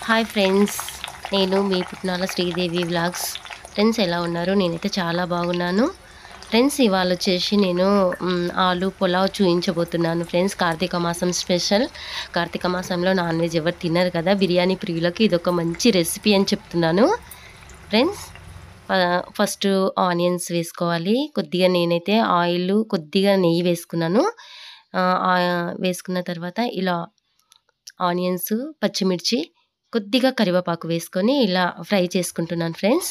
Hi friends, నేను మీ పుట్నాల Sridevi vlogs. Friends ఎలా ఉన్నారు? నేనైతే చాలా బాగున్నాను. ఫ్రెండ్స్ ఇవాళ వచ్చేసి నేను ఆలు పులావ్ చూయించబోతున్నాను ఫ్రెండ్స్. కార్తీక మాసం స్పెషల్. కార్తీక మాసంలో నాన్ వెజ్ ఎవరు తినరు కదా, బిర్యానీ ప్రియులకి ఇదొక మంచి రెసిపీ అని చెప్తున్నాను ఫ్రెండ్స్. ఫస్ట్ ఆనియన్స్ వేసుకోవాలి. కొద్దిగా నేనైతే ఆయిల్, కొద్దిగా నెయ్యి వేసుకున్నాను. వేసుకున్న తర్వాత ఇలా ఆనియన్స్, పచ్చిమిర్చి, కొద్దిగా కరివేపాకు వేసుకొని ఇలా ఫ్రై చేసుకుంటున్నాను ఫ్రెండ్స్.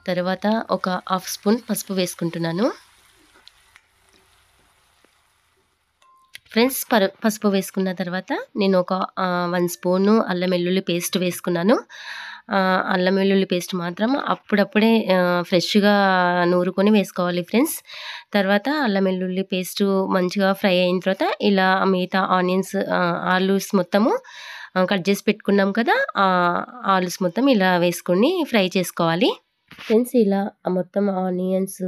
తర్వాత ఒక హాఫ్ స్పూన్ పసుపు వేసుకుంటున్నాను ఫ్రెండ్స్. పసుపు వేసుకున్న తర్వాత నేను ఒక 1 స్పూను అల్లం వెల్లుల్లి పేస్ట్ వేసుకున్నాను. అల్లం వెల్లుల్లి పేస్ట్ మాత్రం అప్పుడప్పుడే ఫ్రెష్గా నూరుకొని వేసుకోవాలి ఫ్రెండ్స్. తర్వాత అల్లం వెల్లుల్లి పేస్ట్ మంచిగా ఫ్రై అయిన తర్వాత ఇలా మిగతా ఆనియన్స్, ఆలూస్ మొత్తము కట్ చేసి పెట్టుకున్నాం కదా, ఆలూస్ మొత్తం ఇలా వేసుకొని ఫ్రై చేసుకోవాలి ఫ్రెండ్స్. ఇలా మొత్తం ఆనియన్స్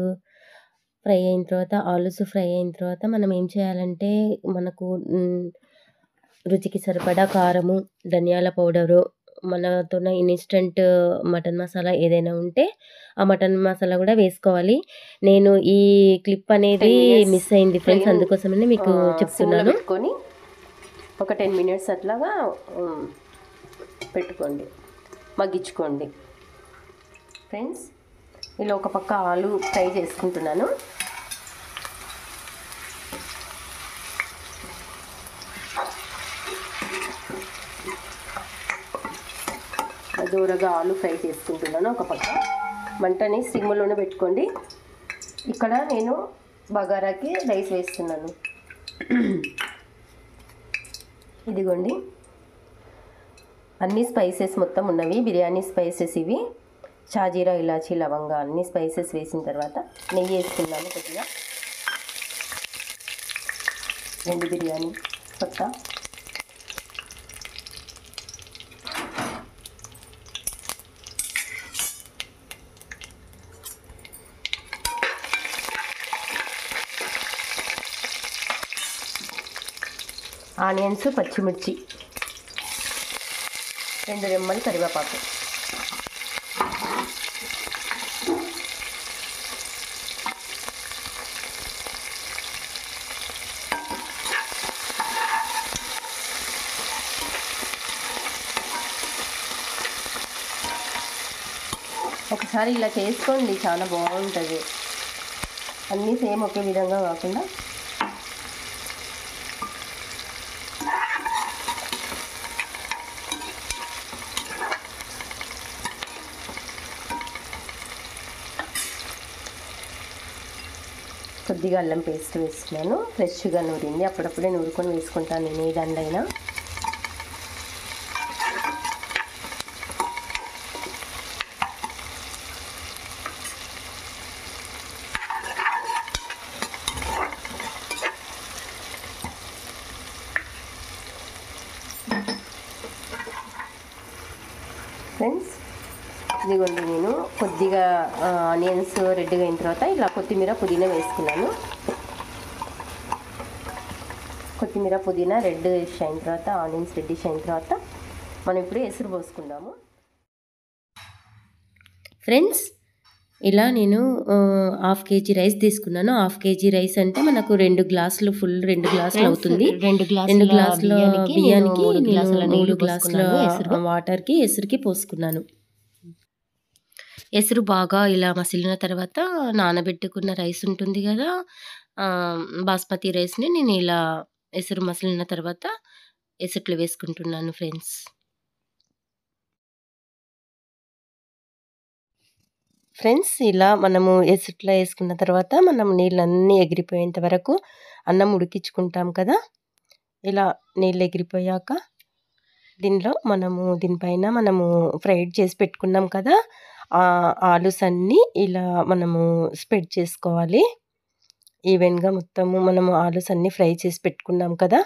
ఫ్రై అయిన తర్వాత, ఆలూస్ ఫ్రై అయిన తర్వాత మనం ఏం చేయాలంటే, మనకు రుచికి సరిపడా కారము, ధనియాల పౌడరు, మనతోన ఇన్స్టంట్ మటన్ మసాలా ఏదైనా ఉంటే ఆ మటన్ మసాలా కూడా వేసుకోవాలి. నేను ఈ క్లిప్ అనేది మిస్ అయింది ఫ్రెండ్స్, అందుకోసమని మీకు చెప్తున్నాను. పెట్టుకొని ఒక 10 మినిట్స్ అట్లాగా పెట్టుకోండి, మగ్గించుకోండి ఫ్రెండ్స్. ఇలా ఒక పక్క ఆలు ఫ్రై చేసుకుంటున్నాను. దూరగా ఆలు ఫ్రై చేసుకుంటున్నాను. ఒక పక్క మంటని సిమ్లోనే పెట్టుకోండి. ఇక్కడ నేను బగారాకి రైస్ వేస్తున్నాను. ఇదిగోండి, అన్ని స్పైసెస్ మొత్తం ఉన్నవి, బిర్యానీ స్పైసెస్ ఇవి. షాజీరా, ఇలాచీ, లవంగా అన్ని స్పైసెస్ వేసిన తర్వాత నెయ్యి వేసుకున్నాను కొద్దిగా, 2 బిర్యానీ పత్తా, ఆనియన్స్, పచ్చిమిర్చి, 2 రెమ్మలు కరివేపాకు, ఒకసారి ఇలా చేసుకోండి, చాలా బాగుంటుంది. అన్నీ సేమ్ ఒకే విధంగా కాకుండా కొద్దిగా అల్లం పేస్ట్ వేస్తున్నాను. ఫ్రెష్గా నూరింది, అప్పుడప్పుడే నూరుకొని వేసుకుంటాను నేను ఏ దానిలైనా. ఫ్రెండ్స్ ఇదిగోండి, నేను కొద్దిగా ఆనియన్స్ రెడ్గా అయిన తర్వాత ఇలా కొత్తిమీర, పుదీనా వేసుకున్నాను. కొత్తిమీర, పుదీనా రెడ్డిష్ అయిన తర్వాత, ఆనియన్స్ రెడ్డిష్ అయిన తర్వాత మనం ఇప్పుడు ఎసురు పోసుకుందాము ఫ్రెండ్స్. ఇలా నేను 1/2 కేజీ రైస్ తీసుకున్నాను. 1/2 కేజీ రైస్ అంటే మనకు 2 గ్లాసులు, ఫుల్ 2 గ్లాసులు అవుతుంది. 2 గ్లాసుల బియ్యానికి 3 గ్లాసుల వాటర్కి, ఎసురుకి పోసుకున్నాను. ఎసురు బాగా ఇలా మసిలిన తర్వాత నానబెట్టుకున్న రైస్ ఉంటుంది కదా, బాస్మతి రైస్ని నేను ఇలా ఎసురు మసిలిన తర్వాత ఎసుట్లో వేసుకుంటున్నాను ఫ్రెండ్స్. ఫ్రెండ్స్ ఇలా మనము ఎసుట్లో వేసుకున్న తర్వాత మనం నీళ్ళన్నీ ఎగిరిపోయేంత వరకు అన్నం ఉడికించుకుంటాం కదా. ఇలా నీళ్ళు ఎగిరిపోయాక దీనిపైన మనము ఫ్రైడ్ చేసి పెట్టుకున్నాం కదా ఆలూస్ అన్నీ ఇలా మనము స్ప్రెడ్ చేసుకోవాలి ఈవెన్గా. మొత్తము మనము ఆలూస్ అన్నీ ఫ్రై చేసి పెట్టుకున్నాం కదా,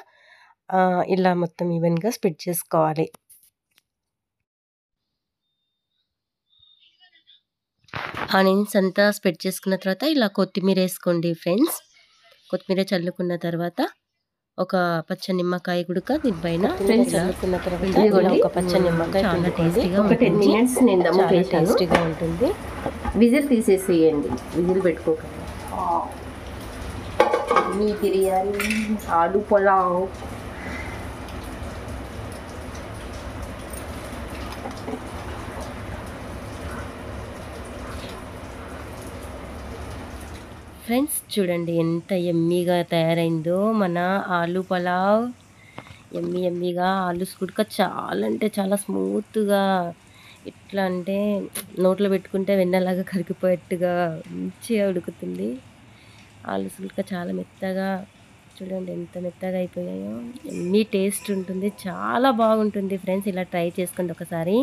ఇలా మొత్తం ఈవెన్గా స్ప్రెడ్ చేసుకోవాలి. ఆనియన్స్ అంతా స్ప్రెడ్ చేసుకున్న తర్వాత ఇలా కొత్తిమీర వేసుకోండి ఫ్రెండ్స్. కొత్తిమీర చల్లుకున్న తర్వాత ఒక పచ్చ నిమ్మకాయ గుడక దీనిపైన ఫ్రెండ్స్ ఇలా చల్లుకున్న తర్వాత పిండుకోండి. ఒక పచ్చ నిమ్మకాయ చాలా పిండుకోండి. టేస్టీగా ఒక 10 ఉంటుంది. మినిట్స్ నేను దమ్ము చాలా వేసాను. టేస్టీగా ఉంటుంది. విజిల్ తీసేసేయండి, విజిల్ పెట్టుకోకండి. మీ బిర్యానీ, ఆలు పులావ్. ఫ్రెండ్స్ చూడండి ఎంత యమ్మీగా తయారైందో మన ఆలు పలావ్. యమ్మీగా ఆలూస్ కుడక చాలా అంటే చాలా స్మూత్గా, ఎట్లా అంటే నోట్లో పెట్టుకుంటే వెన్నలాగా కరిగిపోయేట్టుగా మంచిగా ఉడుకుతుంది. ఆలూస్ కుడక చాలా మెత్తగా, చూడండి ఎంత మెత్తగా అయిపోయాయో. ఎన్ని టేస్ట్ ఉంటుంది, చాలా బాగుంటుంది ఫ్రెండ్స్. ఇలా ట్రై చేసుకోండి ఒకసారి.